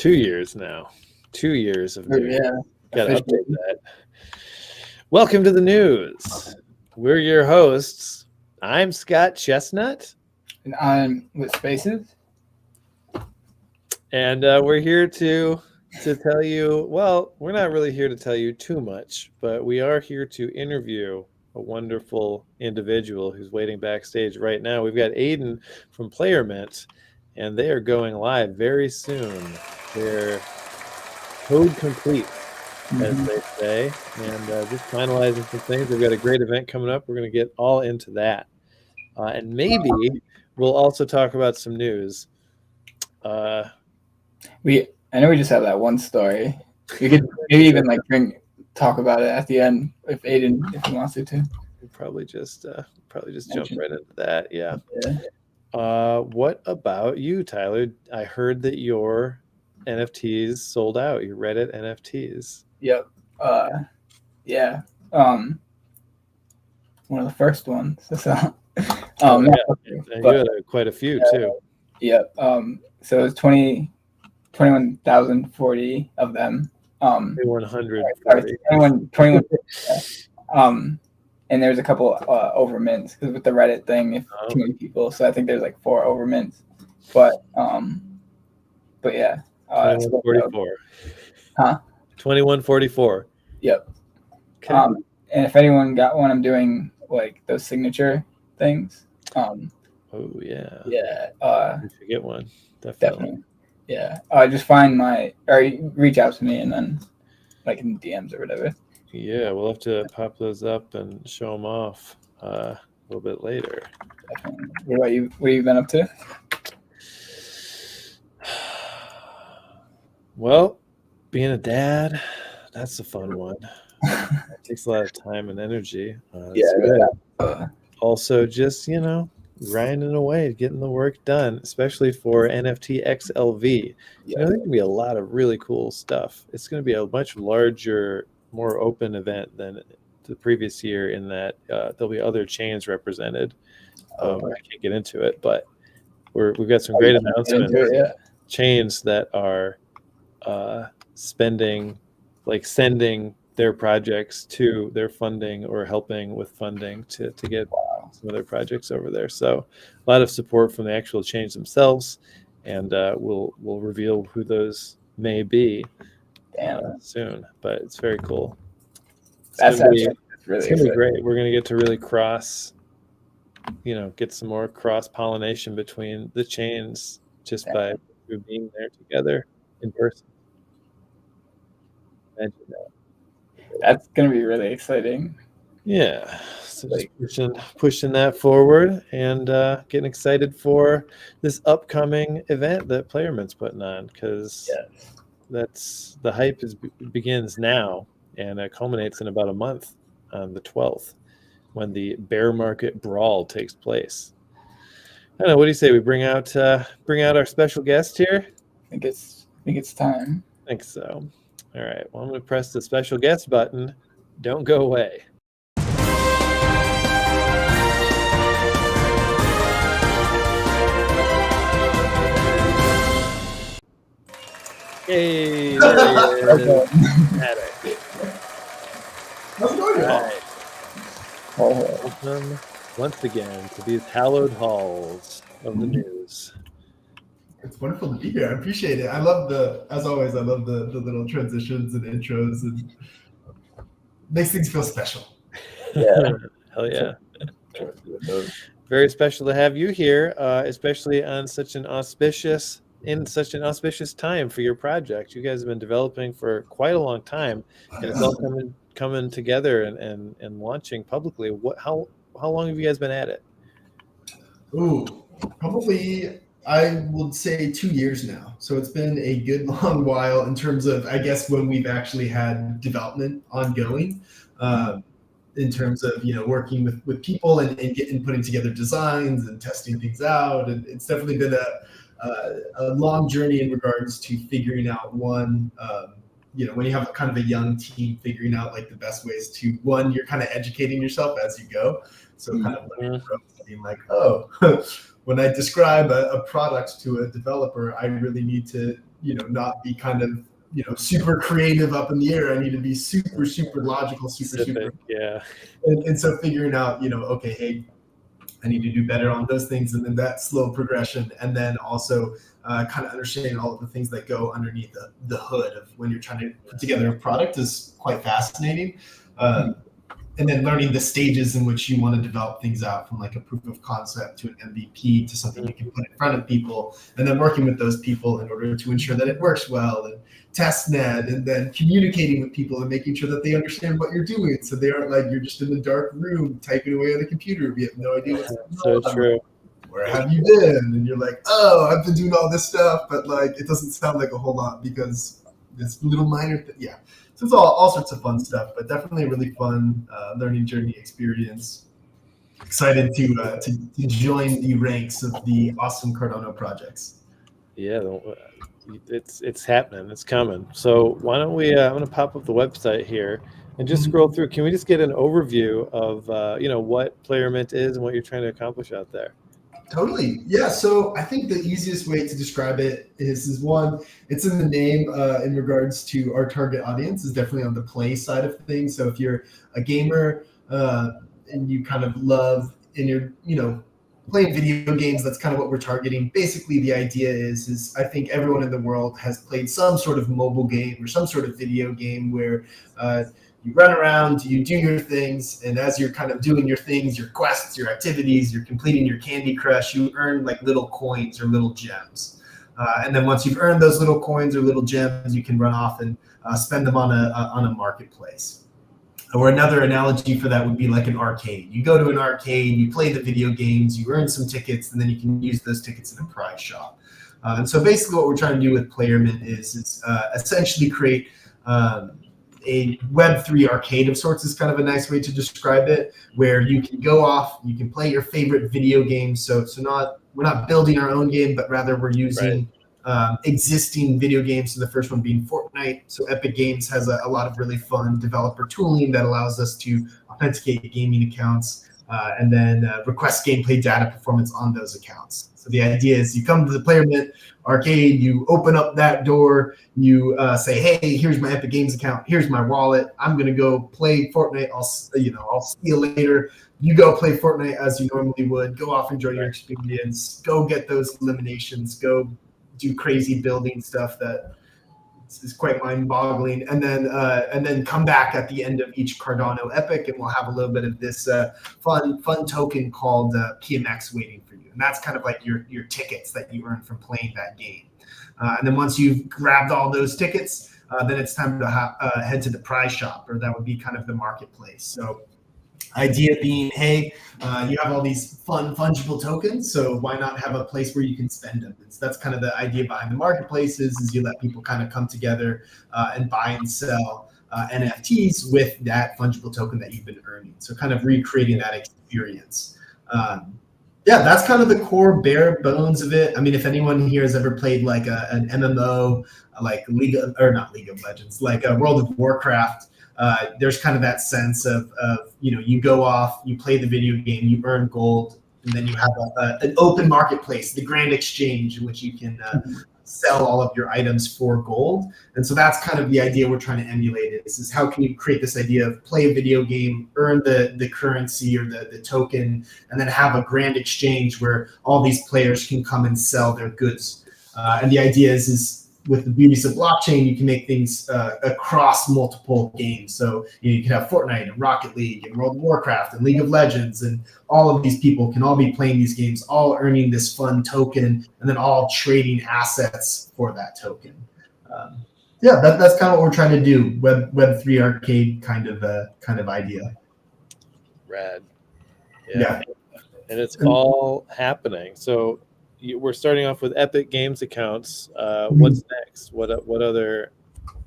2 years now. 2 years of news. Yeah. Gotta update that. Welcome to the news. We're your hosts. I'm Scott Chestnut. And I'm with Spaces. And we're here to tell you, well, we're not really here to tell you too much, but we are here to interview a wonderful individual who's waiting backstage right now. We've got Aiden from PlayerMint, and they are going live very soon. They're code complete, as they say, and just finalizing some things. They've got a great event coming up. We're going to get all into that. And maybe we'll also talk about some news. I know we just have that one story. You could maybe even talk about it at the end if Aiden he wants to too. We'll probably just jump right into that. Yeah. What about you, Tyler? I heard that your NFTs sold out. Your Reddit NFTs. Yep. Yeah. One of the first ones. So, and you had quite a few too. Yep. So it was 21,040 of them. 2140. 21. And there's a couple over mints because with the Reddit thing, if too many people, so I think there's like 4 over mints. But yeah. 2144. Huh? 2144. Yep. Okay. And if anyone got one, I'm doing like those signature things. Oh yeah. Yeah. You should get one. Definitely. Yeah. Just reach out to me and then like in DMs or whatever. Yeah, we'll have to pop those up and show them off a little bit later. Definitely. What about you? What have you been up to? Well, being a dad, that's a fun one. It takes a lot of time and energy. Also, just, grinding away, getting the work done, especially for NFT XLV. There's going to be a lot of really cool stuff. It's going to be a much larger, more open event than the previous year in that there'll be other chains represented. I can't get into it, but we've got some great announcements. Chains that are sending their projects to their funding or helping with funding to get some of their projects over there. So a lot of support from the actual chains themselves, and we'll reveal who those may be soon. But it's very cool. It's gonna be great. We're going to get to really get some more cross-pollination between the chains just by being there together in person. Imagine that. That's going to be really exciting. Yeah. So just pushing that forward and getting excited for this upcoming event that PlayerMint's putting on, because that's the hype begins now and it culminates in about a month on the 12th when the bear market brawl takes place. I don't know. What do you say we bring out our special guest here? I think it's time. I think so. All right. Well, I'm going to press the special guest button. Don't go away. Hey, there he is. How's it going, y'all? Right. Welcome once again to these hallowed halls of the news. It's wonderful to be here. I appreciate it. As always, I love the little transitions and intros, and makes things feel special. Yeah. Hell yeah. Very special to have you here, especially on such an auspicious time for your project. You guys have been developing for quite a long time, and it's all coming together and launching publicly. How long have you guys been at it? Ooh, probably I would say 2 years now. So it's been a good long while in terms of, I guess, when we've actually had development ongoing, in terms of, working with people and putting together designs and testing things out. And it's definitely been a long journey in regards to figuring out when you have kind of a young team, figuring out like the best ways to, one, you're kind of educating yourself as you go. So kind of being like, when I describe a product to a developer, I really need to not be kind of super creative up in the air. I need to be super logical, super. Yeah. And so figuring out, okay, hey, I need to do better on those things, and then that slow progression, and then also kind of understanding all of the things that go underneath the hood of when you're trying to put together a product is quite fascinating. And then learning the stages in which you want to develop things out, from like a proof of concept to an MVP to something you can put in front of people, and then working with those people in order to ensure that it works well, and test net, and then communicating with people and making sure that they understand what you're doing, so they aren't like you're just in the dark room typing away on the computer. We have no idea what's going on. So true. Where have you been? And you're like, oh, I've been doing all this stuff, but like it doesn't sound like a whole lot because this little minor thing. Yeah. So it's all sorts of fun stuff, but definitely a really fun learning journey experience. Excited to join the ranks of the awesome Cardano projects. Yeah, it's happening. It's coming. So why don't we? I'm going to pop up the website here and just scroll through. Can we just get an overview of what PlayerMint is and what you're trying to accomplish out there? Totally. Yeah. So I think the easiest way to describe it is one, it's in the name in regards to our target audience is definitely on the play side of things. So if you're a gamer and you kind of love and you're, playing video games, that's kind of what we're targeting. Basically, the idea is I think everyone in the world has played some sort of mobile game or some sort of video game where you run around, you do your things, and as you're kind of doing your things, your quests, your activities, you're completing your Candy Crush, you earn like little coins or little gems. And then once you've earned those little coins or little gems, you can run off and spend them on a marketplace. Or another analogy for that would be like an arcade. You go to an arcade, you play the video games, you earn some tickets, and then you can use those tickets in a prize shop. And so basically what we're trying to do with PlayerMint is essentially create a Web3 arcade of sorts is kind of a nice way to describe it, where you can go off, you can play your favorite video games. So we're not building our own game, but rather we're using existing video games. So the first one being Fortnite. So Epic Games has a lot of really fun developer tooling that allows us to authenticate gaming accounts and then request gameplay data performance on those accounts. So the idea is you come to the PlayerMint arcade, you open up that door, you say, hey, here's my Epic Games account, here's my wallet, I'm gonna go play Fortnite, I'll see you later. You go play Fortnite as you normally would, go off, enjoy your experience, go get those eliminations, go do crazy building stuff that is quite mind-boggling, and then come back at the end of each Cardano epic, and we'll have a little bit of this fun token called PMX waiting for you, and that's kind of like your tickets that you earn from playing that game. And then once you've grabbed all those tickets, then it's time to head to the prize shop, or that would be kind of the marketplace. So idea being, hey, you have all these fun fungible tokens, so why not have a place where you can spend them? So that's kind of the idea behind the marketplaces, is you let people kind of come together and buy and sell NFTs with that fungible token that you've been earning. So kind of recreating that experience. Yeah, that's kind of the core bare bones of it. I mean, if anyone here has ever played like an MMO, like not League of Legends, like World of Warcraft, there's kind of that sense of you go off, you play the video game, you earn gold, and then you have an open marketplace, the grand exchange, in which you can sell all of your items for gold. And so that's kind of the idea we're trying to emulate. Is how can you create this idea of play a video game, earn the currency or the token, and then have a grand exchange where all these players can come and sell their goods. And the idea is with the beauties of blockchain, you can make things across multiple games. So you can have Fortnite and Rocket League and World of Warcraft and League of Legends, and all of these people can all be playing these games, all earning this fun token, and then all trading assets for that token. Yeah, that's kind of what we're trying to do. Web3 arcade kind of idea. Rad. Yeah. And it's all happening. So we're starting off with Epic Games accounts. What's next? What other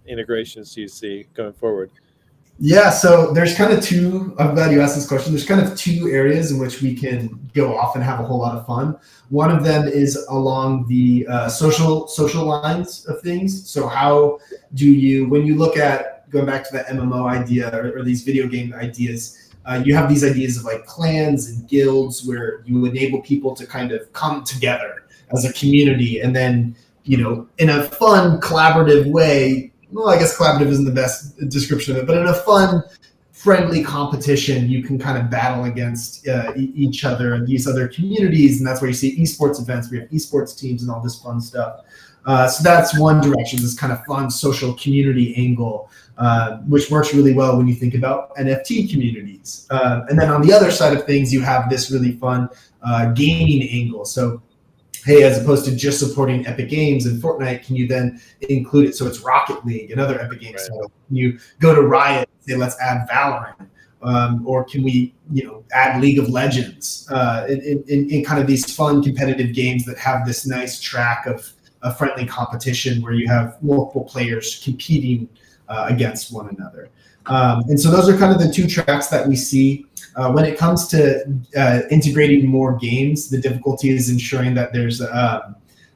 integrations do you see going forward? Yeah, so there's kind of two. I'm glad you asked this question. There's kind of two areas in which we can go off and have a whole lot of fun. One of them is along the social lines of things. So how do you, when you look at going back to that MMO idea or these video game ideas, you have these ideas of like clans and guilds where you enable people to kind of come together as a community and then in a fun, collaborative way. Well, I guess collaborative isn't the best description of it, but in a fun, friendly competition, you can kind of battle against each other and these other communities, and that's where you see esports events. We have esports teams and all this fun stuff. So that's one direction, this kind of fun social community angle, which works really well when you think about NFT communities. And then on the other side of things, you have this really fun gaming angle. So hey, as opposed to just supporting Epic Games and Fortnite, can you then include it so it's Rocket League and other Epic Games? Right. So can you go to Riot and say, let's add Valorant? Or can we, add League of Legends in kind of these fun competitive games that have this nice track of a friendly competition where you have multiple players competing against one another. And so those are kind of the two tracks that we see. When it comes to integrating more games, the difficulty is ensuring that there's,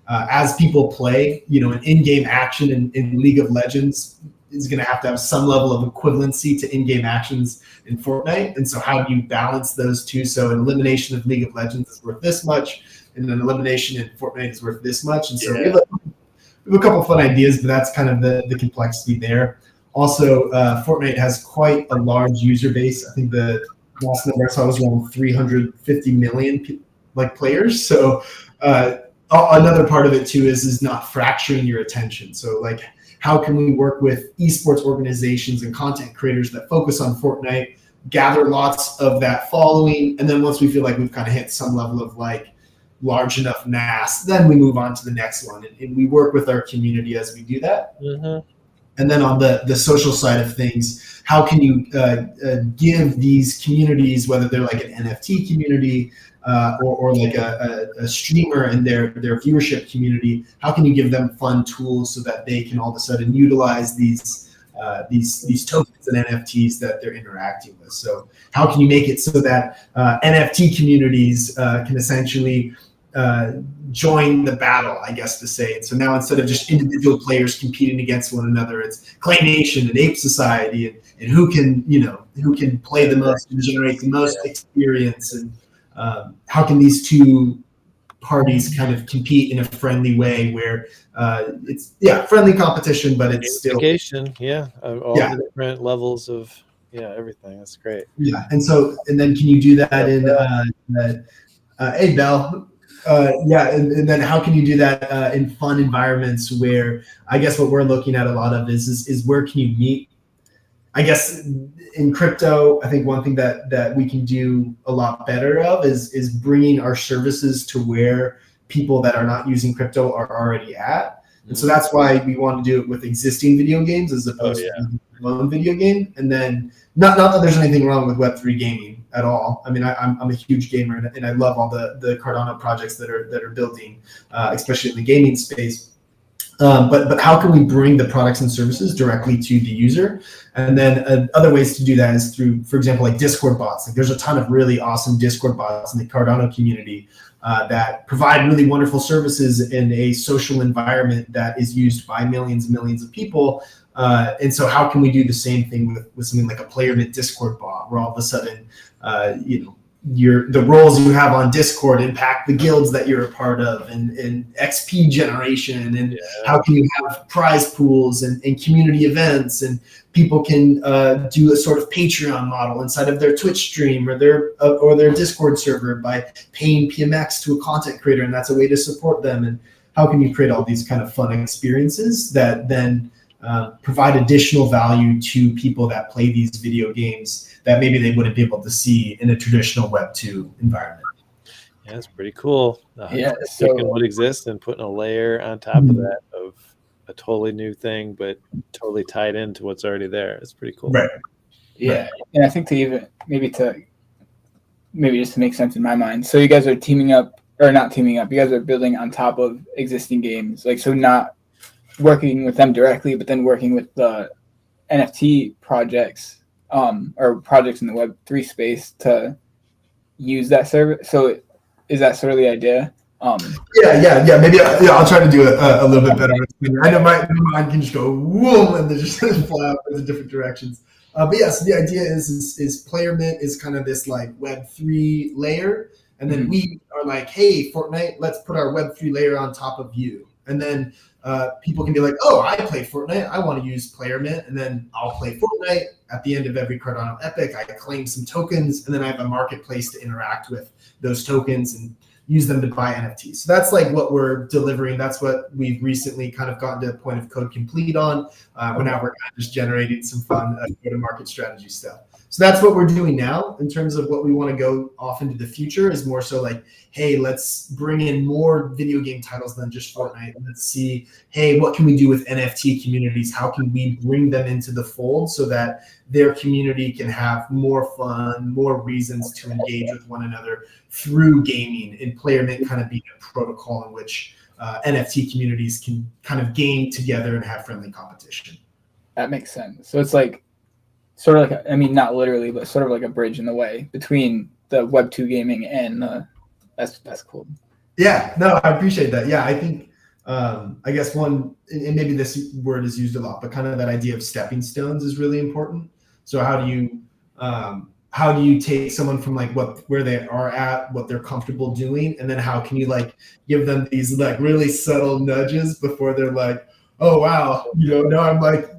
as people play, an in-game action in League of Legends is going to have some level of equivalency to in-game actions in Fortnite. And so how do you balance those two? So an elimination of League of Legends is worth this much, and an elimination in Fortnite is worth this much. And so we have a couple of fun ideas, but that's kind of the complexity there. Also, Fortnite has quite a large user base. I think the last number I saw was around 350 million players. So another part of it too is not fracturing your attention. So how can we work with esports organizations and content creators that focus on Fortnite, gather lots of that following, and then once we feel like we've kind of hit some level of large enough mass, then we move on to the next one, and we work with our community as we do that. Mm-hmm. And then on the social side of things, how can you give these communities, whether they're like an NFT community or like a streamer and their viewership community, how can you give them fun tools so that they can all of a sudden utilize these tokens and NFTs that they're interacting with? So how can you make it so that NFT communities can essentially join the battle, I guess to say. And so now instead of just individual players competing against one another, it's Clay Nation and Ape Society and who can play the most and generate the most experience, and how can these two parties kind of compete in a friendly way where it's friendly competition, but it's still all the different levels of everything. That's great. And then can you do that in hey Bell, and then how can you do that in fun environments where I guess what we're looking at a lot of is where can you meet? I guess in crypto, I think one thing that we can do a lot better of is bringing our services to where people that are not using crypto are already at. And so that's why we want to do it with existing video games as opposed to our own video game. And then not that there's anything wrong with Web3 gaming at all. I mean, I'm a huge gamer and I love all the Cardano projects that are building, especially in the gaming space. But how can we bring the products and services directly to the user? And then other ways to do that is through, for example, like Discord bots. There's a ton of really awesome Discord bots in the Cardano community that provide really wonderful services in a social environment that is used by millions and millions of people. And so how can we do the same thing with something like a PlayerMint Discord bot, where all of a sudden, the roles you have on Discord impact the guilds that you're a part of, and XP generation, and how can you have prize pools and community events, and people can do a sort of Patreon model inside of their Twitch stream or their Discord server by paying PMX to a content creator, and that's a way to support them. And how can you create all these kind of fun experiences that then provide additional value to people that play these video games that maybe they wouldn't be able to see in a traditional Web 2 environment? Yeah, it's pretty cool. Taking what exists and putting a layer on top of that of a totally new thing, but totally tied into what's already there. It's pretty cool. Right. Yeah. Right. And I think maybe just to make sense in my mind. So you guys are teaming up, or not teaming up, you guys are building on top of existing games. So not working with them directly, but then working with the NFT projects or projects in the Web3 space to use that service. So is that sort of the idea? Maybe I'll try to do it a little bit better. I know my mind can just go whoom and they just fly out in different directions. But yes, the idea is PlayerMint is kind of this Web3 layer, and then we are like, hey, Fortnite, let's put our Web3 layer on top of you. And then people can be like, oh, I play Fortnite. I want to use PlayerMint, and then I'll play Fortnite. At the end of every Cardano epic, I claim some tokens, and then I have a marketplace to interact with those tokens and use them to buy NFTs. So that's like what we're delivering. That's what we've recently kind of gotten to a point of code complete on. We're kind of just generating some fun go-to-market strategy stuff. So that's what we're doing now in terms of what we want to go off into the future is more so like, hey, let's bring in more video game titles than just Fortnite. Let's see, hey, what can we do with NFT communities? How can we bring them into the fold so that their community can have more fun, more reasons to engage with one another through gaming, and PlayerMint kind of being a protocol in which NFT communities can kind of game together and have friendly competition. That makes sense. So it's like sort of like, I mean, not literally, but sort of like a bridge in the way between the Web2 gaming and that's cool. Yeah, no, I appreciate that. Yeah, I think, I guess one, and maybe this word is used a lot, but kind of that idea of stepping stones is really important. So how do you take someone from like where they are at, what they're comfortable doing, and then how can you like give them these like really subtle nudges before they're like, oh wow, now I'm like,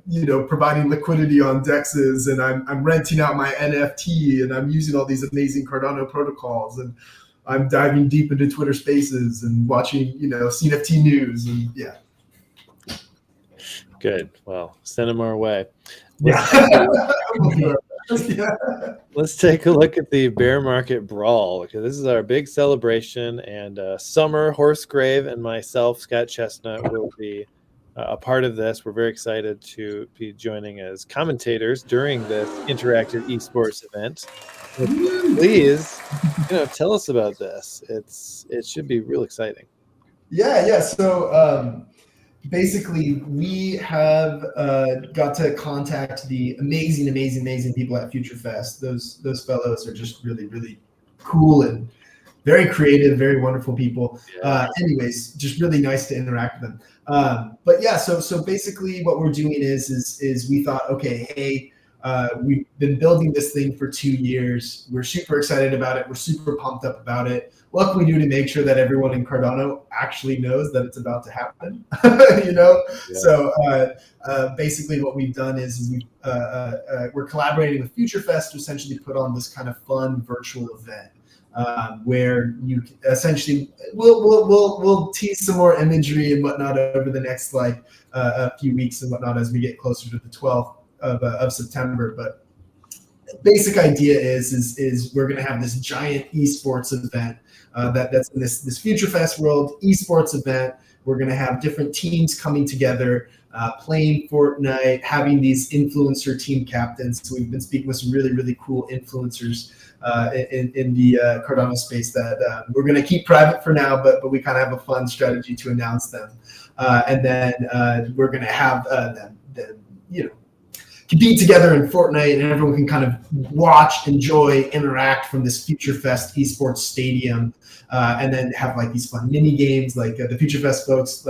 providing liquidity on DEXs, and I'm renting out my NFT, and I'm using all these amazing Cardano protocols, and I'm diving deep into Twitter Spaces and watching, CNFT news, and yeah. Good. Well, send them our way. Yeah. Let's take a look at the bear market brawl. Okay, this is our big celebration, and Summer Horsegrave and myself, Scott Chestnut, will be a part of this. We're very excited to be joining as commentators during this interactive esports event. Please, tell us about this. It should be real exciting. Yeah. So basically, we have got to contact the amazing people at Future Fest. Those fellows are just really, really cool and very creative, very wonderful people. Yeah. Anyways, just really nice to interact with them. But yeah, so basically what we're doing is we thought, okay, hey, we've been building this thing for 2 years. We're super excited about it. We're super pumped up about it. What can we do to make sure that everyone in Cardano actually knows that it's about to happen? Yeah. So basically what we've done is we're collaborating with Future Fest to essentially put on this kind of fun virtual event. Where you essentially we'll tease some more imagery and whatnot over the next a few weeks and whatnot as we get closer to the 12th of September. But basic idea is we're going to have this giant esports event that's in this Future Fest World esports event. We're going to have different teams coming together, playing Fortnite, having these influencer team captains. So we've been speaking with some really, really cool influencers in the Cardano space that we're going to keep private for now, but we kind of have a fun strategy to announce them. And then we're going to have them compete together in Fortnite, and everyone can kind of watch, enjoy, interact from this Future Fest esports stadium, and then have like these fun mini games. Like the Future Fest folks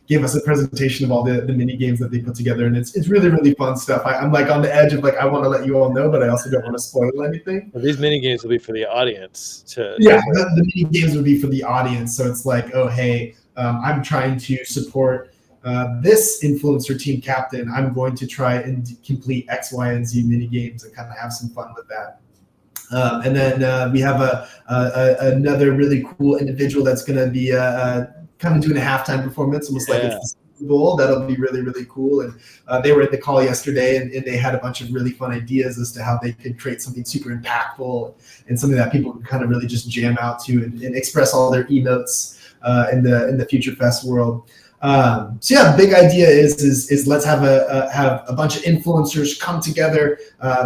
gave us a presentation of all the mini games that they put together, and it's really, really fun stuff. I'm like on the edge of I want to let you all know, but I also don't want to spoil anything. Well, these mini games will be for the audience the mini games would be for the audience. So it's like, oh hey, I'm trying to support this influencer team captain. I'm going to try and complete X, Y, and Z mini games and kind of have some fun with that. And then we have another really cool individual that's going to be kind of doing a halftime performance, almost like it's the Super Bowl. That'll be really, really cool. And they were at the call yesterday, and they had a bunch of really fun ideas as to how they could create something super impactful and something that people can kind of really just jam out to and express all their emotes in the Future Fest world. So yeah, the big idea is let's have a bunch of influencers come together.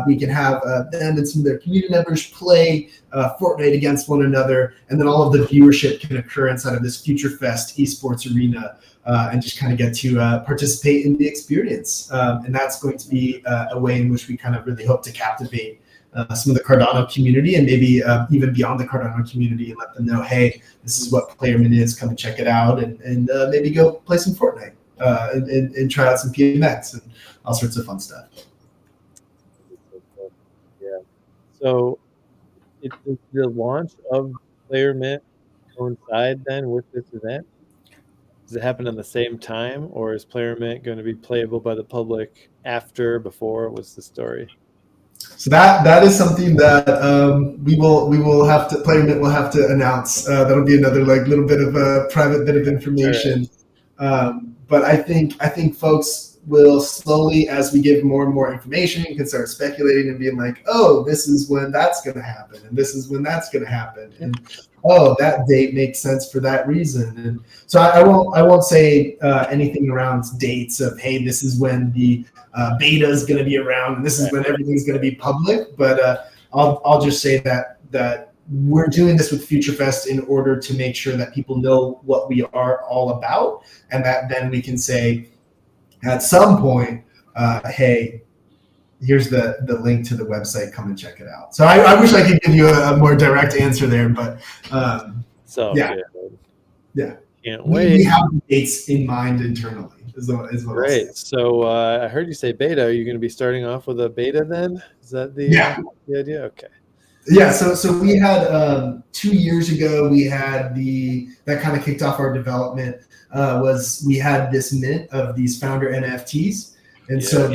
We can have them and some of their community members play Fortnite against one another, and then all of the viewership can occur inside of this Future Fest esports arena, and just kind of get to participate in the experience. And that's going to be a way in which we kind of really hope to captivate some of the Cardano community, and maybe even beyond the Cardano community, and let them know, hey, this is what PlayerMint is. Come and check it out, and maybe go play some Fortnite and try out some PMX and all sorts of fun stuff. Yeah. So, does the launch of PlayerMint coincide then with this event? Does it happen in the same time, or is PlayerMint going to be playable by the public after, before? What's the story? So that is something that we will have to PlayerMint will have to announce. That'll be another like little bit of a private bit of information. But I think folks will slowly, as we give more and more information, can start speculating and being like, oh, this is when that's going to happen, and this is when that's going to happen, and oh, that date makes sense for that reason. And so I won't say anything around dates of, hey, this is when the beta is going to be around, and this is when everything's going to be public. But I'll just say that we're doing this with FutureFest in order to make sure that people know what we are all about, and that then we can say at some point, hey, here's the link to the website. Come and check it out. So I wish I could give you a more direct answer there, but yeah. Good. Yeah. Can't wait. We have dates in mind internally. Is what Great. So I heard you say beta. Are you going to be starting off with a beta then? Is that the idea? Okay. Yeah. So we had 2 years ago, we had that kind of kicked off our development. We had this mint of these founder NFTs. And so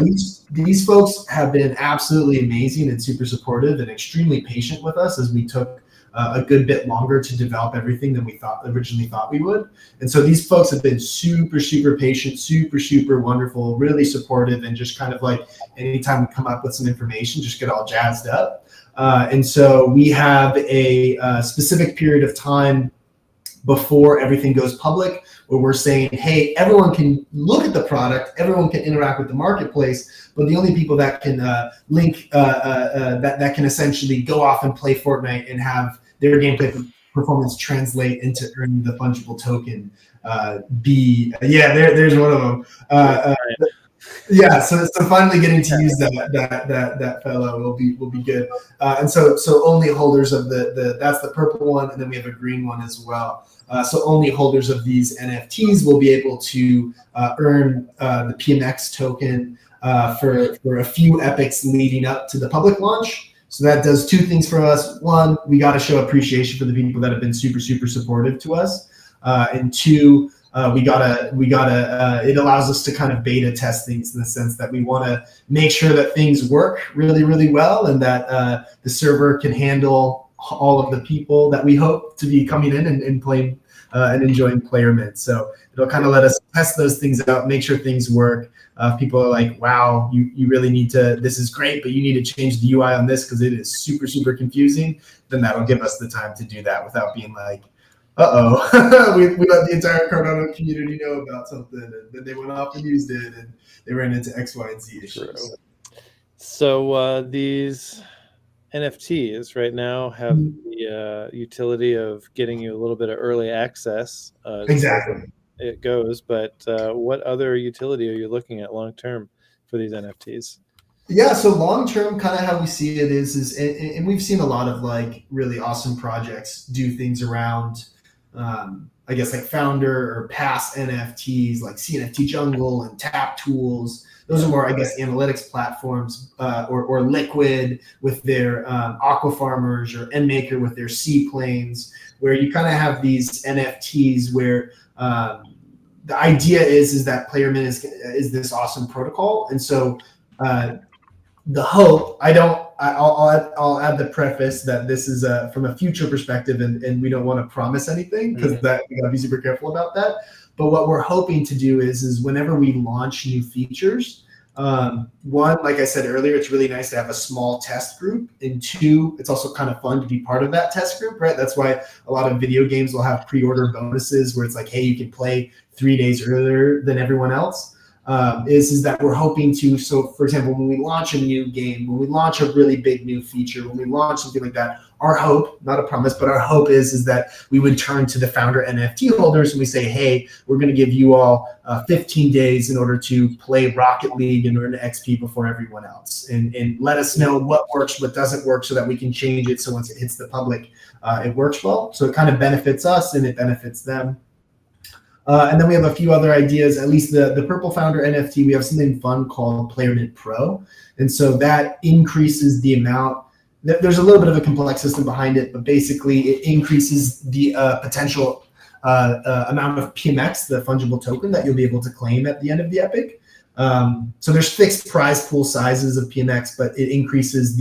these folks have been absolutely amazing and super supportive and extremely patient with us as we took a good bit longer to develop everything than we originally thought we would. And so these folks have been super, super patient, super, super wonderful, really supportive, and just kind of like anytime we come up with some information, just get all jazzed up. And so we have a specific period of time before everything goes public, where we're saying, hey, everyone can look at the product, everyone can interact with the marketplace, but the only people that can link, that can essentially go off and play Fortnite and have their gameplay performance translate into earning the fungible token. There's one of them. So finally getting to use that fellow will be good. And so only holders of that's the purple one, and then we have a green one as well. So only holders of these NFTs will be able to earn the PMX token for a few epochs leading up to the public launch. So that does two things for us. One, we got to show appreciation for the people that have been super, super supportive to us. And two, it allows us to kind of beta test things in the sense that we want to make sure that things work really, really well, and that the server can handle all of the people that we hope to be coming in and playing and enjoying PlayerMint. So it'll kind of let us test those things out, make sure things work. People are like, wow, you really need to, this is great, but you need to change the UI on this because it is super, super confusing. Then that'll give us the time to do that without being like, we let the entire Cardano community know about something, and then they went off and used it, and they ran into X, Y, and Z issues. So these NFTs right now have the utility of getting you a little bit of early access. Exactly. It goes, but what other utility are you looking at long term for these NFTs? Yeah, so long term, kind of how we see it is and we've seen a lot of like really awesome projects do things around, I guess like founder or past NFTs like CNFT Jungle and Tap Tools. Those are more, I guess, analytics platforms, or Liquid with their Aqua Farmers, or Endmaker with their Seaplanes, where you kind of have these NFTs where the idea is that PlayerMint is this awesome protocol, and so the hope. I'll add the preface that this is from a future perspective, and we don't want to promise anything because that we gotta be super careful about that. But what we're hoping to do is whenever we launch new features, one, like I said earlier, it's really nice to have a small test group, and two, it's also kind of fun to be part of that test group, right? That's why a lot of video games will have pre-order bonuses where it's like, hey, you can play 3 days earlier than everyone else. Is that we're hoping to, so for example, when we launch a new game, when we launch a really big new feature, when we launch something like that, our hope, not a promise, but our hope is that we would turn to the founder NFT holders and we say, hey, we're going to give you all 15 days in order to play Rocket League and earn XP before everyone else, and let us know what works, what doesn't work, so that we can change it so once it hits the public, it works well. So it kind of benefits us and it benefits them. And then we have a few other ideas, at least the Purple Founder NFT, we have something fun called PlayerMint Pro. And so that increases the amount. There's a little bit of a complex system behind it, but basically it increases the potential amount of PMX, the fungible token that you'll be able to claim at the end of the epic. So there's fixed prize pool sizes of PMX, but it increases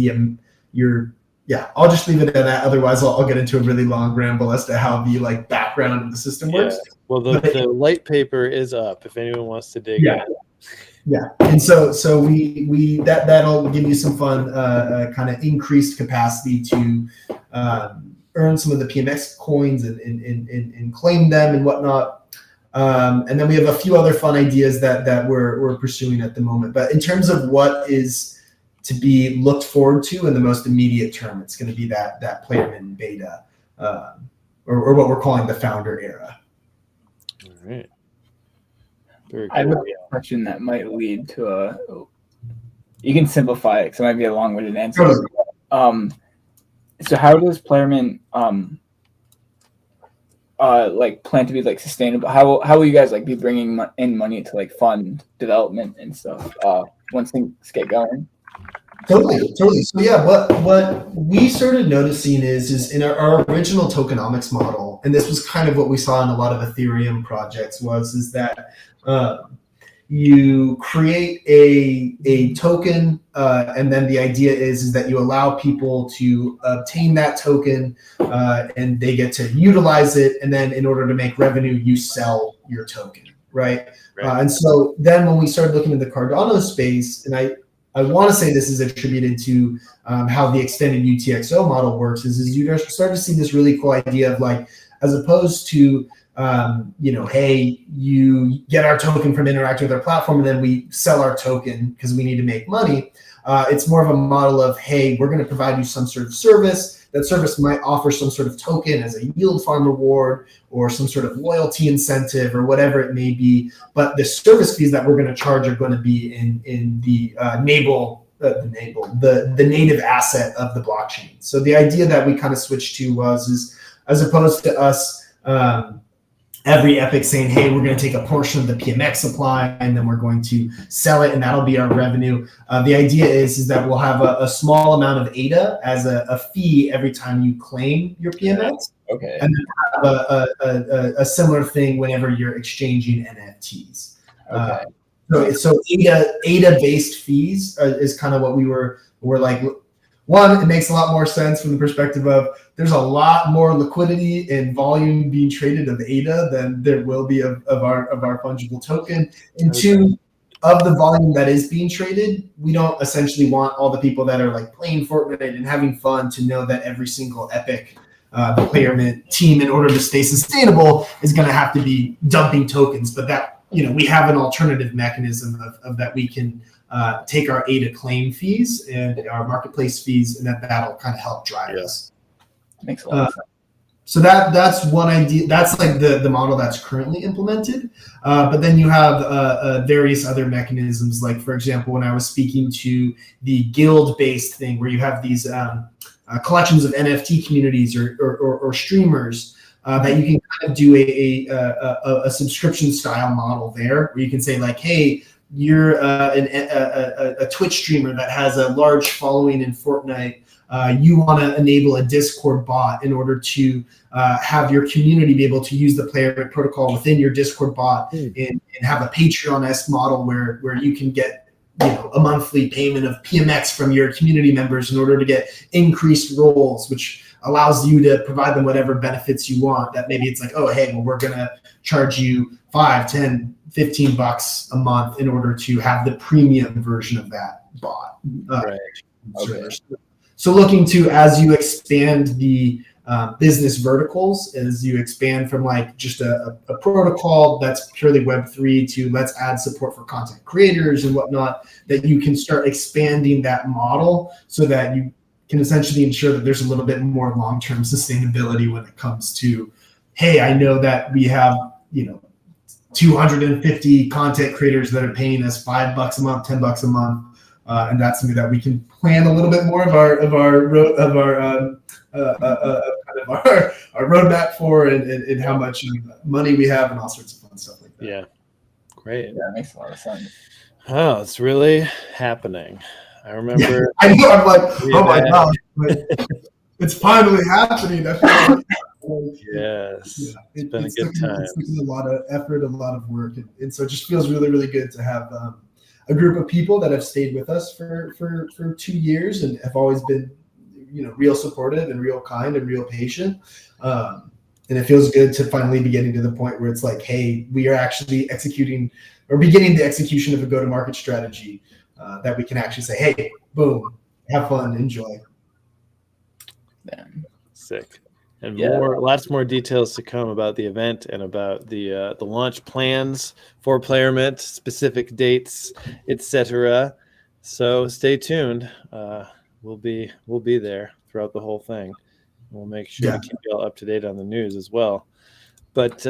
I'll just leave it at that. Otherwise, I'll get into a really long ramble as to how the like background of the system works. Well, the light paper is up if anyone wants to dig in. Yeah, and so that'll give you some fun kind of increased capacity to earn some of the PMX coins and claim them and whatnot. And then we have a few other fun ideas that we're pursuing at the moment. But in terms of what is to be looked forward to in the most immediate term, it's going to be that PlayerMint beta, or what we're calling the founder era. All right. Very cool. I have a question that might lead to you can simplify it because it might be a long-winded answer. So how does PlayerMint like plan to be like sustainable? How will you guys like be bringing in money to like fund development and stuff once things get going? Totally. So yeah, what we started noticing is in our original tokenomics model, and this was kind of what we saw in a lot of Ethereum projects, is that you create a token, and then the idea is that you allow people to obtain that token, and they get to utilize it, and then in order to make revenue, you sell your token, right? And so then when we started looking at the Cardano space, and I want to say this is attributed to how the extended UTXO model works, is you start to see this really cool idea of like, as opposed to hey, you get our token from interacting with our platform and then we sell our token because we need to make money. It's more of a model of, hey, we're going to provide you some sort of service. That service might offer some sort of token as a yield farm reward or some sort of loyalty incentive or whatever it may be. But the service fees that we're going to charge are going to be in the the native asset of the blockchain. So the idea that we kind of switched to is as opposed to us every epic saying, hey, we're going to take a portion of the PMX supply and then we're going to sell it and that'll be our revenue. The idea is that we'll have a small amount of ADA as a fee every time you claim your PMX. Okay. And then have a similar thing whenever you're exchanging NFTs. Okay. So ADA-based fees is kind of what we're like. One, it makes a lot more sense from the perspective of there's a lot more liquidity and volume being traded of ADA than there will be of our fungible token. And two, of the volume that is being traded, we don't essentially want all the people that are like playing Fortnite and having fun to know that every single epic the PlayerMint team, in order to stay sustainable, is going to have to be dumping tokens. But that, we have an alternative mechanism of that we can take our ADA claim fees and our marketplace fees, and that'll kind of help drive us. Makes a lot of sense. So that's one idea. That's like the model that's currently implemented. But then you have various other mechanisms. Like, for example, when I was speaking to the guild-based thing, where you have these collections of NFT communities or streamers that you can kind of do a subscription style model there, where you can say like, hey, you're a Twitch streamer that has a large following in Fortnite. You want to enable a Discord bot in order to have your community be able to use the PlayerMint protocol within your Discord bot and have a Patreon-esque model where you can get a monthly payment of PMX from your community members in order to get increased roles, which allows you to provide them whatever benefits you want. That maybe it's like, oh, hey, well, we're going to charge you $5, $10, $15 a month in order to have the premium version of that bot. Right. Okay. So looking to, as you expand the business verticals, as you expand from like just a protocol that's purely Web3 to let's add support for content creators and whatnot, that you can start expanding that model so that you can essentially ensure that there's a little bit more long-term sustainability when it comes to, hey, I know that we have, 250 content creators that are paying us $5 a month, $10 a month. And that's something that we can plan a little bit more of our roadmap for, and how much money we have, and all sorts of fun stuff like that. Yeah, great. Yeah, that makes a lot of sense. Oh, it's really happening. I remember. Yeah, I know. I'm like, oh my god, it's finally happening. I feel like Like, Yes, it's been a it's good time. taken a lot of effort, a lot of work, and so it just feels really, really good to have a group of people that have stayed with us for 2 years and have always been, real supportive and real kind and real patient. And it feels good to finally be getting to the point where it's like, hey, we are actually executing or beginning the execution of a go-to-market strategy that we can actually say, hey, boom, have fun, enjoy. Sick. And Yeah. lots more details to come about the event and about the launch plans for PlayerMint, specific dates, etc. So stay tuned. We'll be there throughout the whole thing. We'll make sure to keep you all up to date on the news as well. But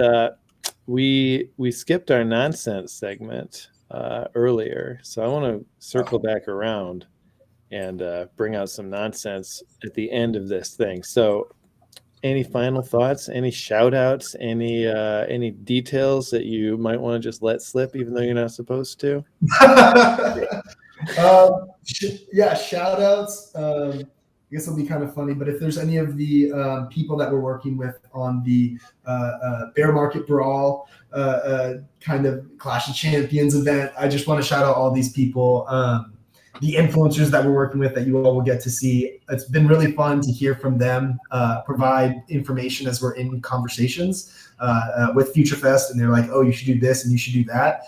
we skipped our nonsense segment earlier, so I want to circle back around and bring out some nonsense at the end of this thing. So any final thoughts, any shout outs, any details that you might want to just let slip even though you're not supposed to? Yeah, shout outs. I guess it'll be kind of funny, but if there's any of the people that we're working with on the Bear Market Brawl kind of Clash of Champions event, I just want to shout out all these people. The influencers that we're working with that you all will get to see. It's been really fun to hear from them, provide information as we're in conversations with FutureFest, and they're like, oh, you should do this and you should do that.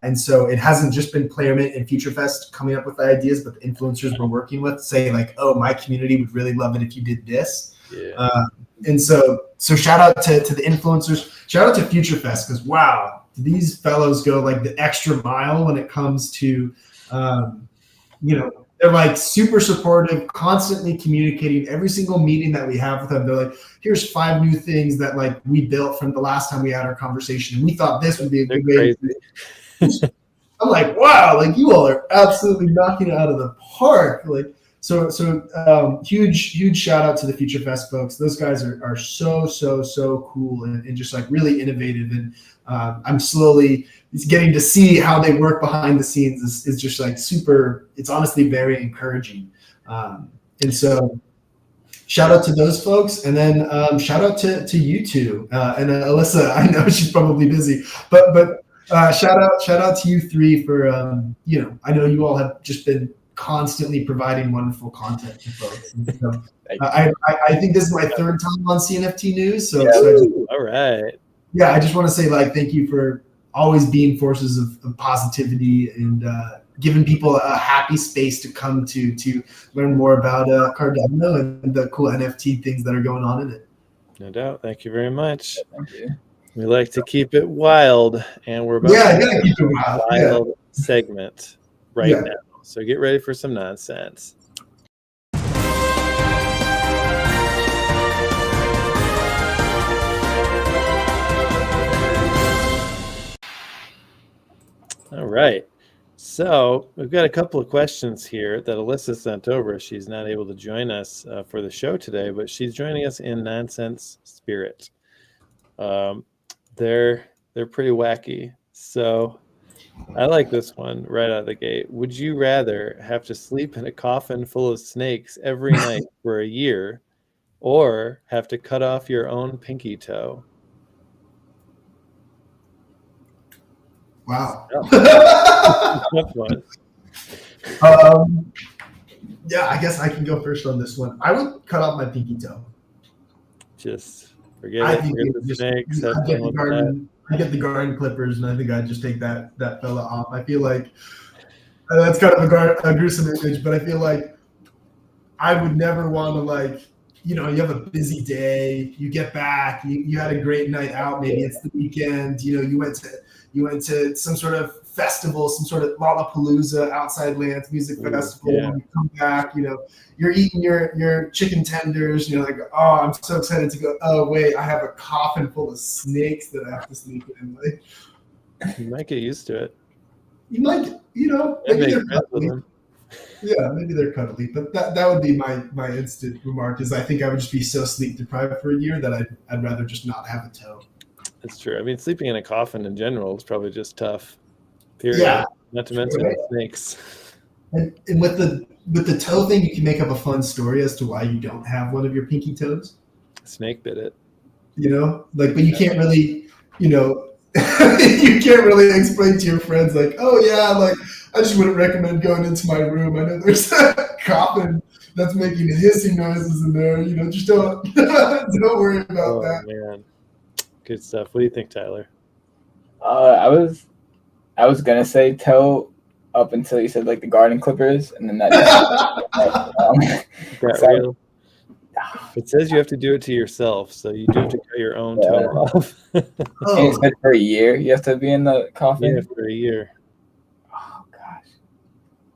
And so it hasn't just been PlayerMint and FutureFest coming up with the ideas, but the influencers we're working with say like, oh, my community would really love it if you did this. Yeah. And so shout out to the influencers. Shout out to FutureFest because, wow, these fellows go like the extra mile when it comes to they're like super supportive, constantly communicating. Every single meeting that we have with them, they're like, here's 5 new things that like we built from the last time we had our conversation. And we thought this would be a good way. I'm like, wow, like you all are absolutely knocking it out of the park. Like, so huge shout out to the FutureFest folks. Those guys are so cool and just like really innovative. And I'm slowly getting to see how they work behind the scenes is just like super. It's honestly very encouraging. And so shout out to those folks, and then shout out to you two and Alyssa. I know she's probably busy, but shout out to you 3 for I know you all have just been constantly providing wonderful content to folks. And so, I think this is my 3rd time on CNFT News. So all right. Yeah, I just want to say like thank you for always being forces of positivity and giving people a happy space to come to learn more about Cardano and the cool NFT things that are going on in it. No doubt. Thank you very much. Thank you. We like to keep it wild, and we're about to keep it wild segment now. So get ready for some nonsense. All right. So we've got a couple of questions here that Alyssa sent over. She's not able to join us for the show today, but she's joining us in nonsense spirit. They're pretty wacky. So I like this one right out of the gate. Would you rather have to sleep in a coffin full of snakes every night for a year, or have to cut off your own pinky toe? Wow. Tough one. Yeah, I guess I can go first on this one. I would cut off my pinky toe. Just forget the snakes. I get the garden clippers, and I think I'd just take that fella off. I feel like that's kind of a gruesome image, but I feel like I would never want to like, you have a busy day, you get back, you had a great night out, maybe it's the weekend, you went to some sort of festival, some sort of Lollapalooza, Outside Lands music festival. Yeah. When you come back, you're eating your chicken tenders. You're like, oh, I'm so excited to go. Oh, wait, I have a coffin full of snakes that I have to sleep in. Like, you might get used to it. You might, maybe they're cuddly. Yeah, maybe they're cuddly. But that would be my instant remark is I think I would just be so sleep deprived for a year that I'd rather just not have a toe. That's true. I mean, sleeping in a coffin in general is probably just tough. Period. Yeah. Not to mention the snakes. And with the toe thing, you can make up a fun story as to why you don't have one of your pinky toes. Snake bit it. Like, but you can't really, you can't really explain to your friends like, oh yeah, like I just wouldn't recommend going into my room. I know there's a coffin that's making hissing noises in there. Just don't don't worry about that. Man, good stuff. What do you think, Tyler? I was gonna say toe up until you said like the garden clippers, and then that. Real? It says you have to do it to yourself, so you do have to cut your own toe off. And it's good for a year. You have to be in the coffin. Yeah, for a year. Oh gosh,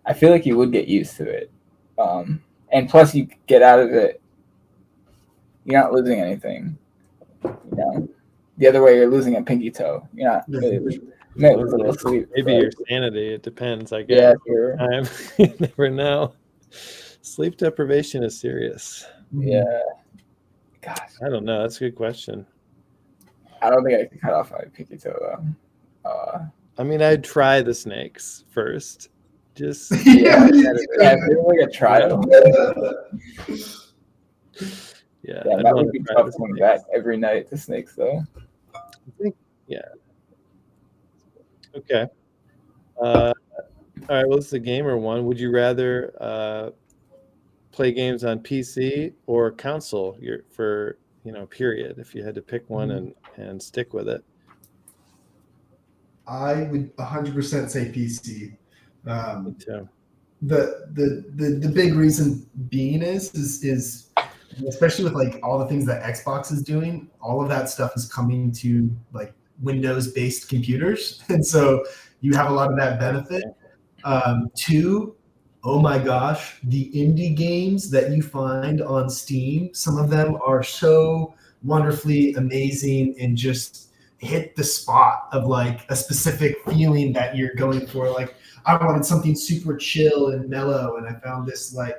I feel like you would get used to it, and plus you get out of it. You're not losing anything. The other way you're losing a pinky toe. You're not really. Maybe your sanity. It depends. I guess. Yeah, sure. You never know. Sleep deprivation is serious. Yeah. Gosh. I don't know. That's a good question. I don't think I can cut off my pinky toe though. I mean, I'd try the snakes first. Just I feel like a trial. Yeah, that would be tough coming back every night. The snakes though. I think, yeah. Okay. All right. Well, this is a gamer one. Would you rather play games on PC or console? Period. If you had to pick one and stick with it. I would 100% say PC. Me too. The big reason being is especially with like all the things that Xbox is doing, all of that stuff is coming to like Windows-based computers, and so you have a lot of that benefit. Two, oh my gosh, the indie games that you find on Steam, some of them are so wonderfully amazing and just hit the spot of like a specific feeling that you're going for. Like I wanted something super chill and mellow, and I found this like,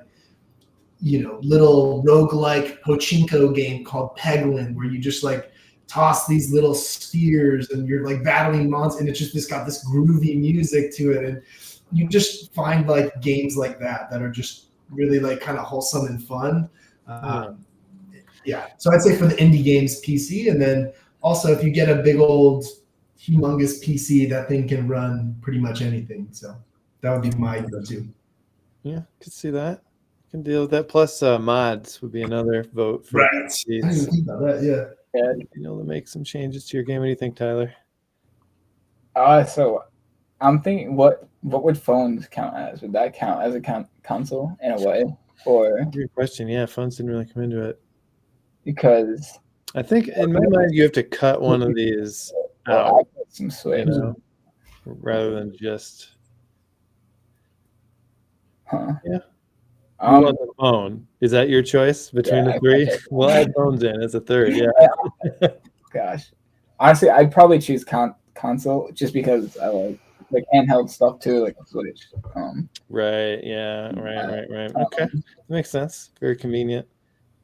little roguelike pachinko game called Peglin, where you just like toss these little spheres and you're like battling monsters, and it's got this groovy music to it. And you just find like games like that are just really like kind of wholesome and fun. Yeah. So I'd say for the indie games, PC. And then also if you get a big old humongous PC, that thing can run pretty much anything. So that would be my go-to. Yeah, could see that. Can deal with that. Plus mods would be another vote for right. I didn't even think about that. Yeah. To make some changes to your game. What do you think, Tyler? So I'm thinking, what would phones count as? Would that count as a console in a way? Or good question. Yeah, phones didn't really come into it. Because I think in my mind you have to cut one of these out, some switch, rather than just. Yeah. You want the phone? Is that your choice between the three? We'll add phones in as a third. Yeah. Gosh, honestly, I'd probably choose console just because I like handheld stuff too, like a Switch. Right. Yeah. Right. Okay, that makes sense. Very convenient.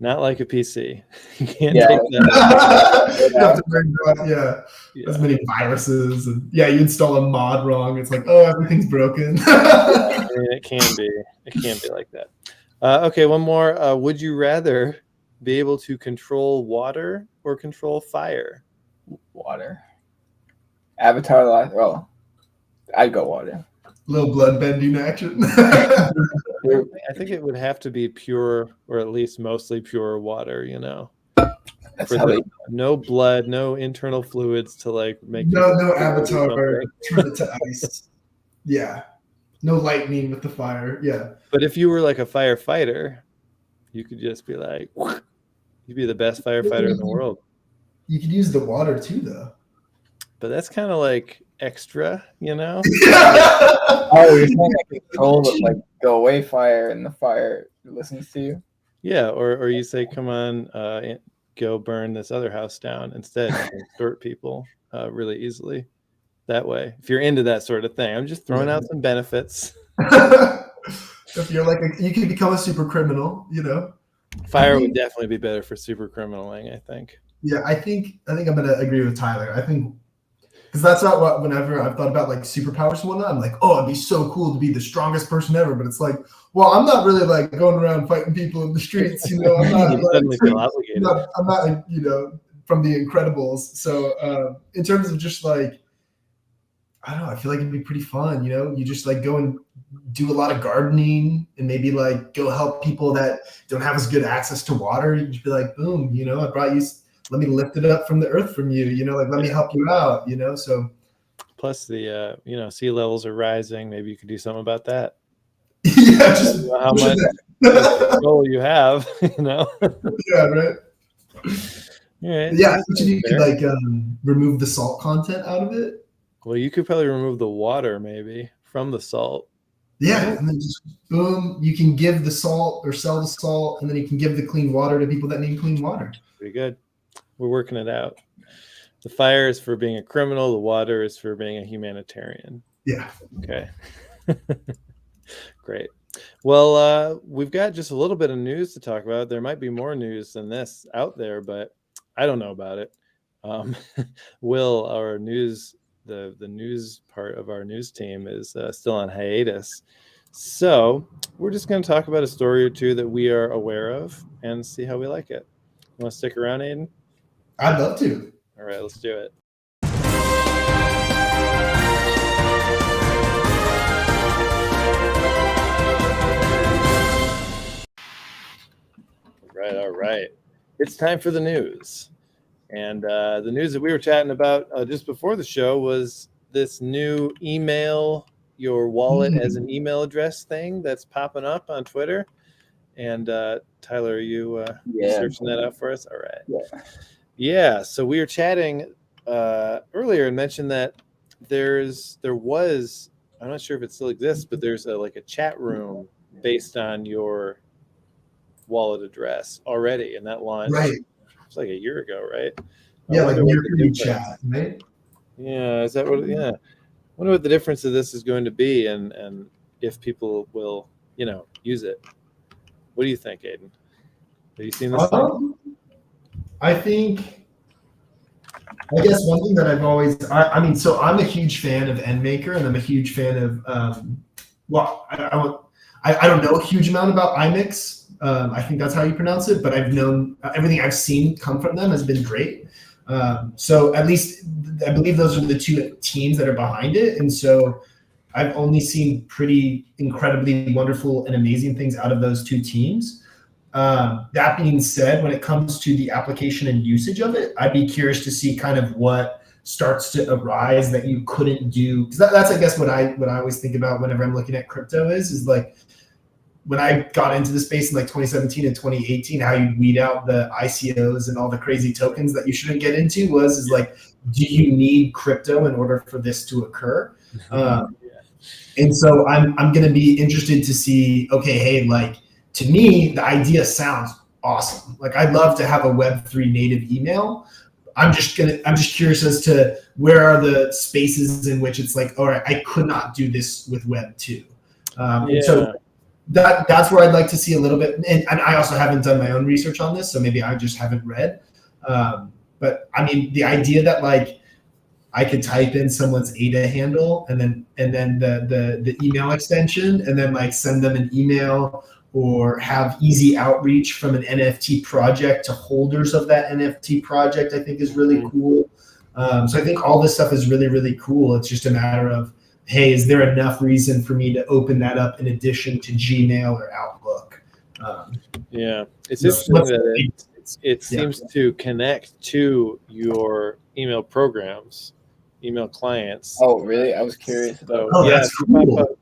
Not like a PC. You can't take that. You have to bring as many viruses, and you install a mod wrong. It's like, oh, everything's broken. I mean, it can be like that. Okay, one more. Would you rather be able to control water or control fire? Water. Avatar Last. Well, I'd go water. Little blood bending action. I think it would have to be pure, or at least mostly pure water. No blood, no internal fluids to like make. No avatar turn it to ice. Yeah. No lightning with the fire. Yeah. But if you were like a firefighter, you could just be like, you'd be the best firefighter in the world. You could use the water too, though. But that's kind of like extra, Oh, you're saying like control the like go away fire, and the fire listens to you. Yeah, or you say, come on, go burn this other house down instead. You can hurt people really easily that way. If you're into that sort of thing, I'm just throwing out some benefits. If you're like you can become a super criminal, Fire would definitely be better for super criminaling, I think. Yeah, I think I'm gonna agree with Tyler. I think because that's not what whenever I've thought about like superpowers and whatnot, I'm like, oh, it'd be so cool to be the strongest person ever. But it's like, well, I'm not really like going around fighting people in the streets, I'm not suddenly feel obligated. I'm not from The Incredibles. So in terms of just like, I don't know, I feel like it'd be pretty fun. You just like go and do a lot of gardening and maybe like go help people that don't have as good access to water. You just be like, boom, I brought you. Let me lift it up from the earth from you. Like let me help you out. So. Plus the sea levels are rising. Maybe you could do something about that. Yeah, just how much control you have. Yeah, right. Yeah, yeah, you could like remove the salt content out of it. Well, you could probably remove the water maybe from the salt. Yeah, right? And then just boom, you can give the salt or sell the salt, and then you can give the clean water to people that need clean water. Pretty good. We're working it out. The fire is for being a criminal. The water is for being a humanitarian. Yeah. Okay. Great. Well, we've got just a little bit of news to talk about. There might be more news than this out there, but I don't know about it. Will, our news, the news part of our news team is still on hiatus. So we're just going to talk about a story or two that we are aware of and see how we like it. You want to stick around, Aiden? I'd love to. All right, let's do it. All right. It's time for the news. And the news that we were chatting about just before the show was this new email your wallet as an email address thing that's popping up on Twitter. And Tyler, are you searching that out for us? All right. Yeah. So we were chatting earlier and mentioned that there was, I'm not sure if it still exists, but there's a chat room based on your wallet address already, and that launched it's like a year ago, right? Yeah, like your chat, right? Yeah, is that what? Yeah, I wonder what the difference of this is going to be, and if people will, use it. What do you think, Aiden? Have you seen this thing? I guess one thing that I've always, so I'm a huge fan of NMaker, and I'm a huge fan of, I don't know a huge amount about iMix. I think that's how you pronounce it, but I've known everything I've seen come from them has been great. So at least I believe those are the two teams that are behind it. And so I've only seen pretty incredibly wonderful and amazing things out of those two teams. That being said, when it comes to the application and usage of it, I'd be curious to see kind of what starts to arise that you couldn't do. Because that's, I guess, what I always think about whenever I'm looking at crypto is like, when I got into the space in like 2017 and 2018, how you weed out the ICOs and all the crazy tokens that you shouldn't get into is like, do you need crypto in order for this to occur? And so I'm going to be interested to see, okay, hey, like to me, the idea sounds awesome. Like I'd love to have a Web3 native email. I'm just curious as to where are the spaces in which it's like, all right, I could not do this with Web 2. And so that's where I'd like to see a little bit, and I also haven't done my own research on this, so maybe I just haven't read. But I mean, the idea that like I could type in someone's ADA handle and then the email extension, and then like send them an email or have easy outreach from an NFT project to holders of that NFT project, I think is really cool. So I think all this stuff is really, really cool. It's just a matter of, hey, is there enough reason for me to open that up in addition to Gmail or Outlook? It's interesting that it seems to connect to your email programs, email clients. Oh, really? I was curious about that's cool.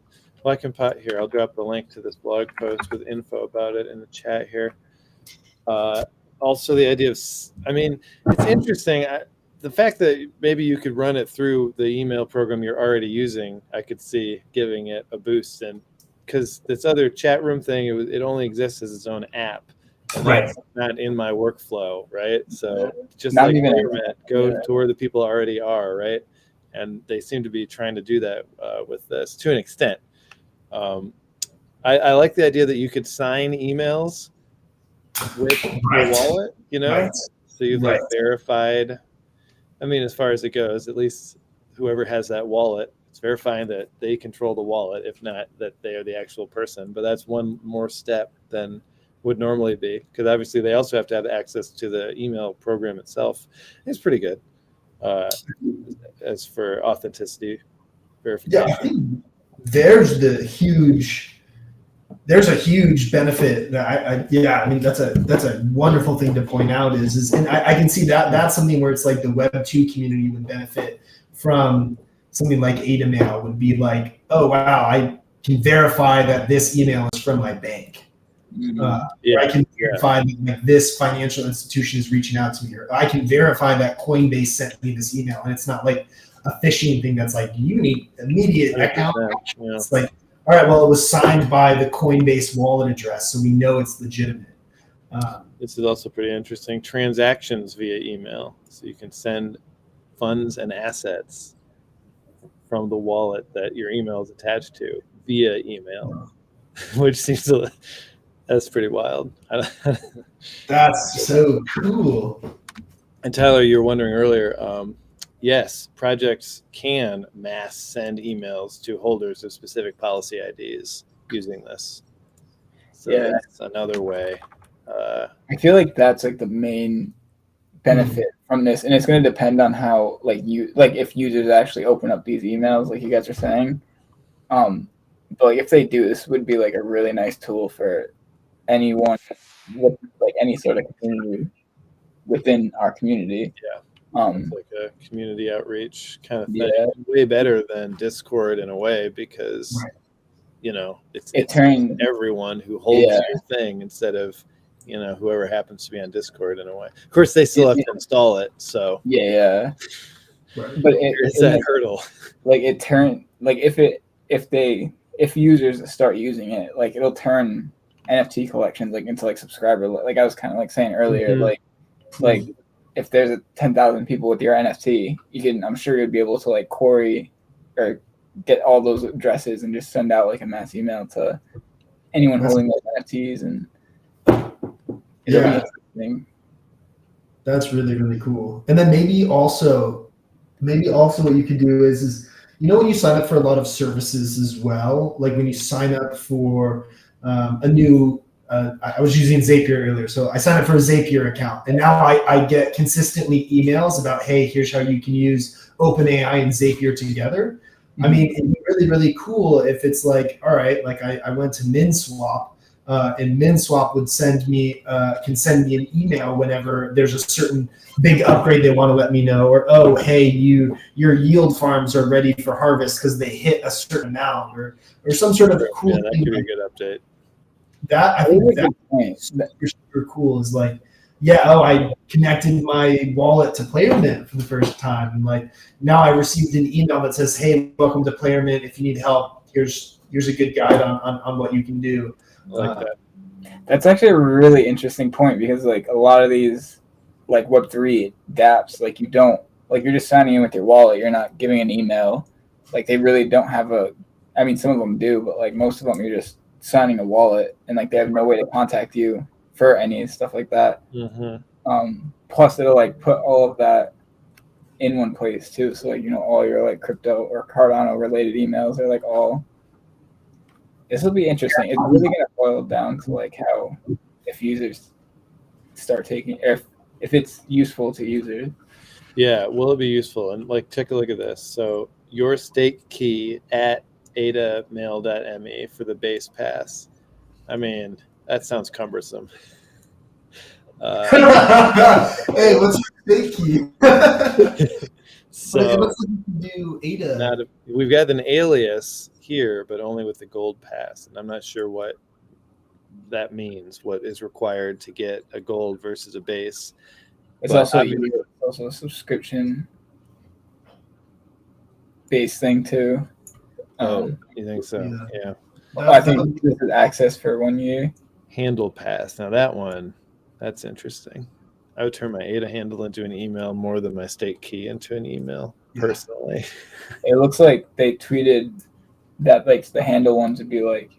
I can pop here. I'll drop the link to this blog post with info about it in the chat here. Also, the idea of, it's interesting. The fact that maybe you could run it through the email program you're already using, I could see giving it a boost. And because this other chat room thing, it only exists as its own app. And that's not in my workflow, right? So just not like PlayerMint, go to where the people already are, right? And they seem to be trying to do that with this to an extent. I like the idea that you could sign emails with your wallet, so you've like verified. I mean, as far as it goes, at least whoever has that wallet, it's verifying that they control the wallet, if not that they are the actual person. But that's one more step than would normally be, because obviously they also have to have access to the email program itself. It's pretty good as for authenticity verification. Yeah, I think there's a huge benefit that I mean that's a wonderful thing to point out and I can see that's something where it's like the Web2 community would benefit from something like AdaMail would be like, oh wow, I can verify that this email is from my bank. Or I can verify that like, this financial institution is reaching out to me, or I can verify that Coinbase sent me this email, and it's not like a phishing thing that's like you need immediate account. Yeah. It's like, all right, well, it was signed by the Coinbase wallet address, so we know it's legitimate. This is also pretty interesting. Transactions via email, so you can send funds and assets from the wallet that your email is attached to via email, which seems to. That's pretty wild. That's so cool. And Tyler, you were wondering earlier, yes, projects can mass send emails to holders of specific policy IDs using this. So that's another way. I feel like that's like the main benefit from this, and it's going to depend on how if users actually open up these emails, like you guys are saying. But like if they do, this would be like a really nice tool for anyone with like any sort of community within our community. It's like a community outreach kind of thing. Way better than Discord in a way, because it turns everyone who holds your thing instead of whoever happens to be on Discord in a way. Of course, they still have to install it. So but it's that hurdle. Like it turn like if users start using it, like it'll turn NFT collections like into like subscriber, like I was kind of like saying earlier, like if there's 10,000 people with your NFT, I'm sure you'd be able to like query or get all those addresses and just send out like a mass email to anyone holding those NFTs, and it'll be interesting. That's really, really cool. And then maybe also what you could do is when you sign up for a lot of services as well, like when you sign up for a new, I was using Zapier earlier, so I signed up for a Zapier account, and now I get consistently emails about, hey, here's how you can use OpenAI and Zapier together. I mean, it'd be really, really cool if it's like, all right, like I went to MinSwap, and MinSwap would can send me an email whenever there's a certain big upgrade they want to let me know, or oh, hey, your yield farms are ready for harvest because they hit a certain amount, or some sort of cool thing. That could be a good update. I think that's super cool. Is like, I connected my wallet to PlayerMint for the first time, and like now I received an email that says, hey, welcome to PlayerMint. If you need help, here's a good guide on what you can do. Like that. That's actually a really interesting point, because like a lot of these like Web3 dApps, like you're just signing in with your wallet. You're not giving an email. Like they really don't have some of them do, but like most of them you're just signing a wallet, and like they have no way to contact you for any stuff like that. Plus it'll like put all of that in one place too. So like, all your like crypto or Cardano related emails are like all. This will be interesting. It's really going to boil down to like how, if users start taking, if it's useful to users. Yeah, will it be useful? And like, take a look at this. So your stake key at adamail.me for the base pass. I mean, that sounds cumbersome. Hey, what's your stake key? So it looks like you can do ADA. We've got an alias here, but only with the gold pass, and I'm not sure what that means. What is required to get a gold versus a base? It's also a subscription based thing too. You think so? Yeah. I think this is access for 1 year. Handle pass. Now that's interesting. I would turn my ADA handle into an email more than my stake key into an email, personally. It looks like they tweeted that like the handle ones would be like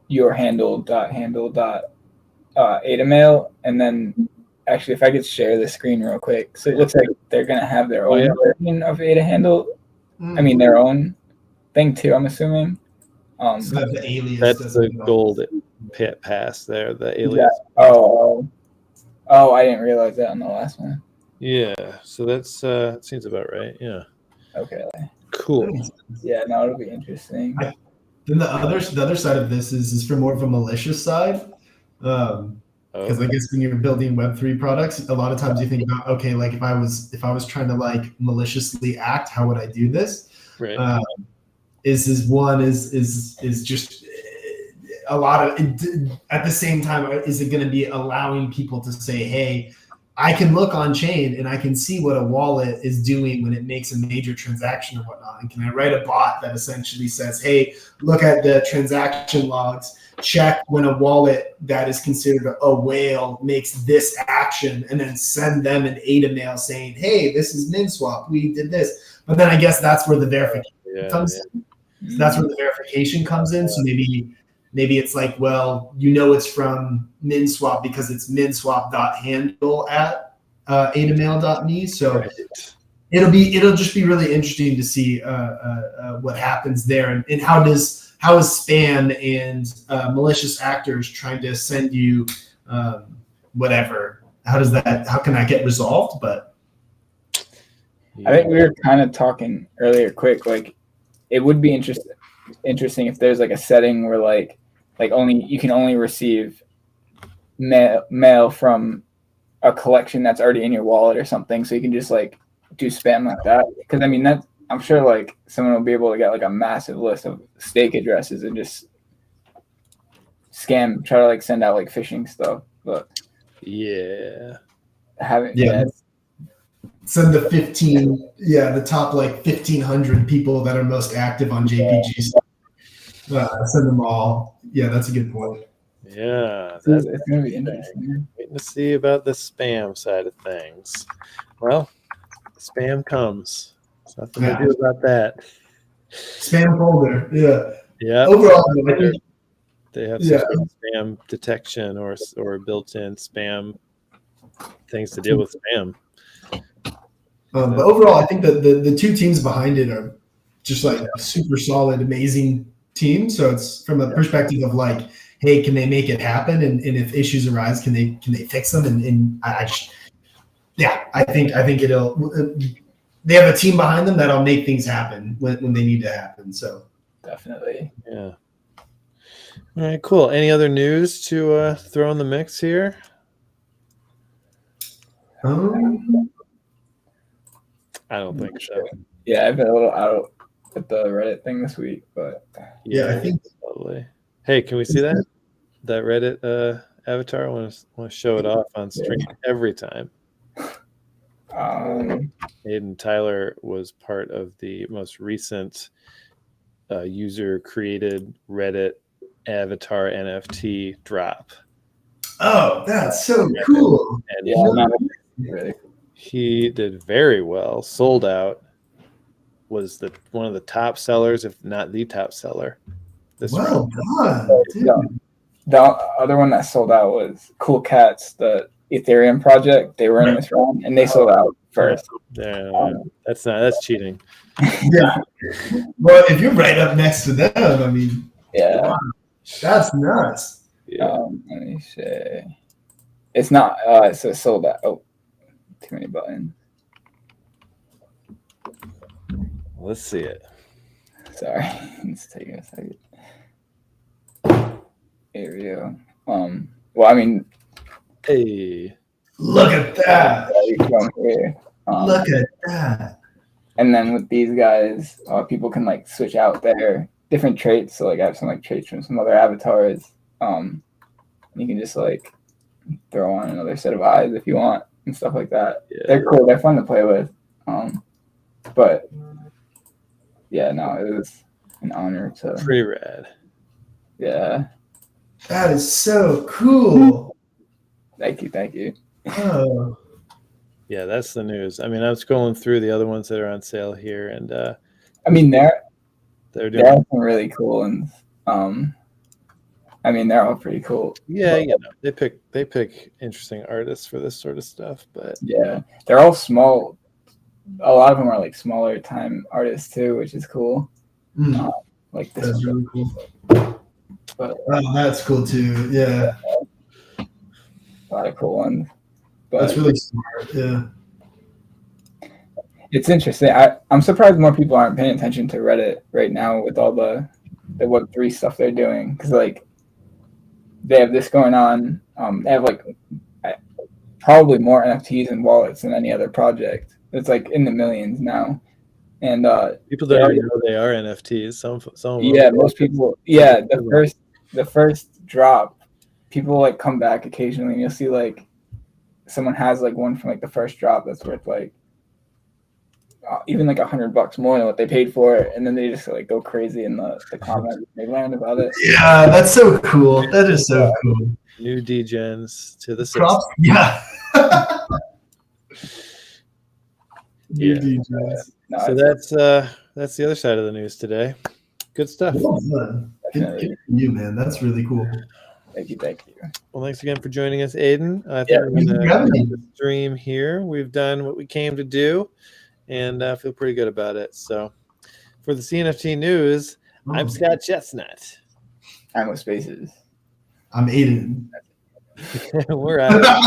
your handle.handle.adamail, and then actually if I could share the screen real quick. So it looks like they're gonna have their own version of ADA handle. I mean their own thing too, I'm assuming. So that the alias that's the gold pass there, the alias. Oh, I didn't realize that on the last one. Yeah, so that's seems about right. Yeah. Okay. Cool. Yeah, no, it'll be interesting. Then the other side of this is for more of a malicious side. Because I guess when you're building Web3 products, a lot of times you think about, okay, like if I was trying to like maliciously act, how would I do this? Right. Is just a lot of, at the same time, is it going to be allowing people to say, hey, I can look on chain and I can see what a wallet is doing when it makes a major transaction or whatnot. And can I write a bot that essentially says, hey, look at the transaction logs, check when a wallet that is considered a whale makes this action, and then send them an ADA mail saying, hey, this is MinSwap, we did this. But then I guess that's where the verification comes in. So that's where the verification comes in. So maybe it's like, well, it's from MinSwap because it's minswap.handle at adamail.me. So it'll just be really interesting to see what happens there, and how is spam and malicious actors trying to send you whatever. How can that get resolved? But I think we were kind of talking earlier, quick, like it would be interesting if there's like a setting where like you can only receive mail from a collection that's already in your wallet or something, so you can just like do spam like that. Because I mean, that I'm sure like someone will be able to get like a massive list of stake addresses and just try to like send out like phishing stuff. But send the top like 1,500 people that are most active on JPG. Send them all. Yeah, that's a good point. Yeah, it's gonna be interesting. Waiting to see about the spam side of things. Well, spam comes. There's nothing to do about that. Spam folder. Yeah. Overall, they have some spam detection or built-in spam things to deal with spam. But overall, I think that the two teams behind it are just like super solid, amazing teams. So it's from a perspective of like, hey, can they make it happen? And if issues arise, can they fix them? And I think they have a team behind them that'll make things happen when they need to happen. So definitely. Yeah. All right, cool. Any other news to throw in the mix here? I don't think so. Yeah, I've been a little out at the Reddit thing this week, but I think. Totally. Hey, can we see that Reddit avatar? I want to show it off on stream every time. Aiden Tyler was part of the most recent user-created Reddit avatar NFT drop. Oh, that's so cool! And he did very well. Sold out. Was one of the top sellers, if not the top seller. Well done. The other one that sold out was Cool Cats, the Ethereum project. They were in this round and they sold out first. That's cheating. Yeah. Well, if you're right up next to them, I mean, wow, that's nuts. Yeah. Let me see. It's not. So it sold out. Oh, too many buttons. Let's see it. Sorry, it's taking a second. Here we go. Well, I mean, hey, look at that! Look at that! And then with these guys, people can like switch out their different traits. So like I have some like traits from some other avatars. You can just like throw on another set of eyes if you want and stuff like that. Yeah. They're cool. They're fun to play with. But yeah, no, it was an honor to. Pretty rad. Yeah. That is so cool. Thank you. Oh. Yeah, that's the news. I mean, I'm scrolling through the other ones that are on sale here, and I mean they're doing really cool, and I mean they're all pretty cool. Yeah, they pick interesting artists for this sort of stuff, but yeah, they're all small. A lot of them are like smaller time artists too, which is cool. Like this. That's really cool. But Oh, that's cool too. Yeah, a lot of cool ones. But that's really smart. Yeah. it's interesting. I'm surprised more people aren't paying attention to Reddit right now with all the Web3 stuff they're doing, because like they have this going on. They have like probably more NFTs and wallets than any other project. It's like in the millions now, and People don't even know they are NFTs. Some of them. yeah, most people. Yeah, the first drop, people like come back occasionally, and you'll see like someone has like one from like the first drop that's worth like even like $100 more than what they paid for it, and then they just like go crazy in the comments. They learn about it. Yeah, that's so cool. That is so cool. New degens to the Props. system. Yeah. Yeah. No, So that's the other side of the news today. Good stuff. Well done. Good for you, man. That's really cool. Thank you. Well, thanks again for joining us, Aiden. I think Yeah, we're going to end the stream here. We've done what we came to do, and I feel pretty good about it. So, for the CNFT news, I'm Scott Chestnut. I'm with Spaces. I'm Aiden. We're out.